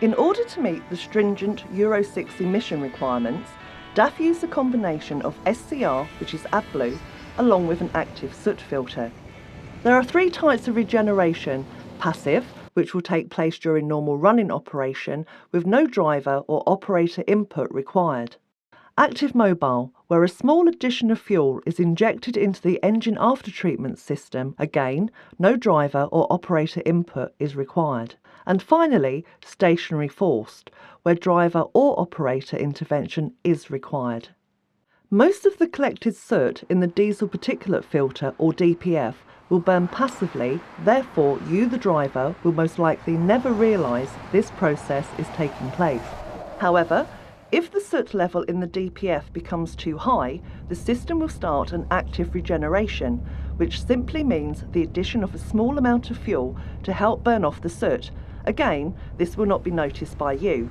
In order to meet the stringent Euro 6 emission requirements, DAF use a combination of SCR, which is AdBlue, along with an active soot filter. There are three types of regeneration: passive, which will take place during normal running operation with no driver or operator input required. Active mobile, where a small addition of fuel is injected into the engine aftertreatment system, again, no driver or operator input is required. And finally, stationary forced, where driver or operator intervention is required. Most of the collected soot in the diesel particulate filter, or DPF, will burn passively, therefore you, the driver, will most likely never realise this process is taking place. However, if the soot level in the DPF becomes too high, the system will start an active regeneration, which simply means the addition of a small amount of fuel to help burn off the soot. Again, this will not be noticed by you.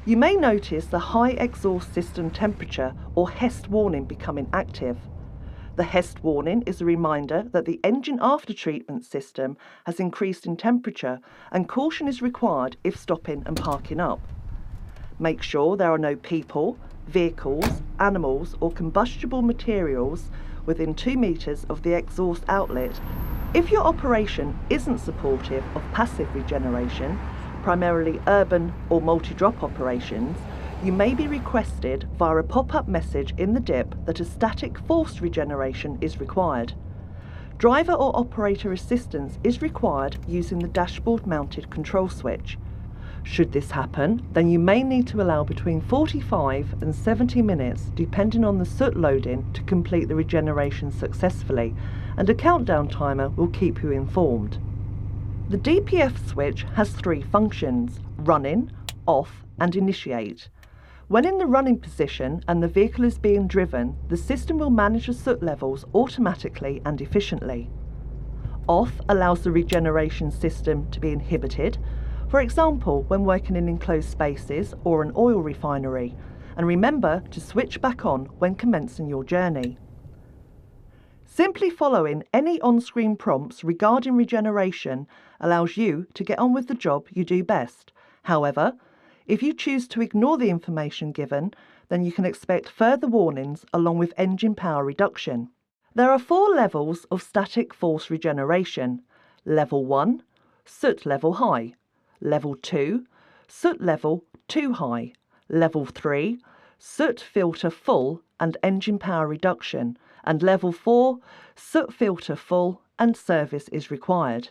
You may notice the high exhaust system temperature, or HEST warning, becoming active. The HEST warning is a reminder that the engine aftertreatment system has increased in temperature, and caution is required if stopping and parking up. Make sure there are no people, vehicles, animals or combustible materials within 2 meters of the exhaust outlet. If your operation isn't supportive of passive regeneration, primarily urban or multi-drop operations, you may be requested via a pop-up message in the DIP that a static forced regeneration is required. Driver or operator assistance is required using the dashboard mounted control switch. Should this happen, then you may need to allow between 45 and 70 minutes, depending on the soot loading, to complete the regeneration successfully, and a countdown timer will keep you informed. The DPF switch has 3 functions: running, off and initiate. When in the running position and the vehicle is being driven, the system will manage the soot levels automatically and efficiently. Off allows the regeneration system to be inhibited, for example when working in enclosed spaces or an oil refinery, and remember to switch back on when commencing your journey. Simply following any on-screen prompts regarding regeneration allows you to get on with the job you do best. However, if you choose to ignore the information given, then you can expect further warnings along with engine power reduction. There are 4 levels of static force regeneration. Level 1, soot level high. Level 2, soot level too high. Level 3, soot filter full and engine power reduction. And level 4, soot filter full and service is required.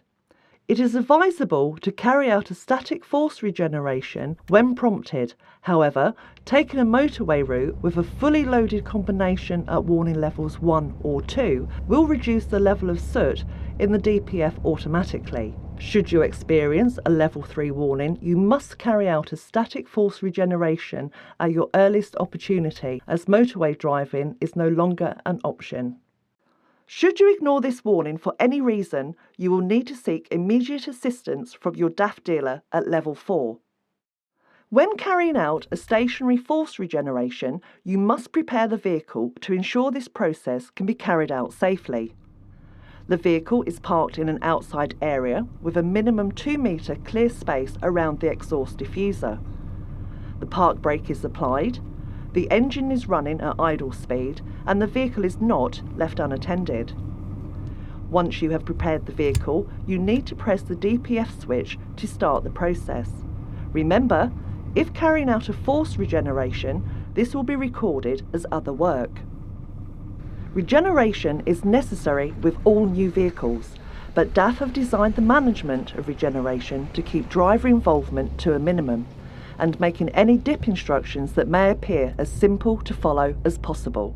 It is advisable to carry out a static force regeneration when prompted. However, taking a motorway route with a fully loaded combination at warning levels 1 or 2 will reduce the level of soot in the DPF automatically. Should you experience a level 3 warning, you must carry out a static force regeneration at your earliest opportunity, as motorway driving is no longer an option. Should you ignore this warning for any reason, you will need to seek immediate assistance from your DAF dealer at level 4. When carrying out a stationary force regeneration, you must prepare the vehicle to ensure this process can be carried out safely. The vehicle is parked in an outside area with a minimum 2 metre clear space around the exhaust diffuser. The park brake is applied, the engine is running at idle speed, and the vehicle is not left unattended. Once you have prepared the vehicle, you need to press the DPF switch to start the process. Remember, if carrying out a force regeneration, this will be recorded as other work. Regeneration is necessary with all new vehicles, but DAF have designed the management of regeneration to keep driver involvement to a minimum, and making any DIP instructions that may appear as simple to follow as possible.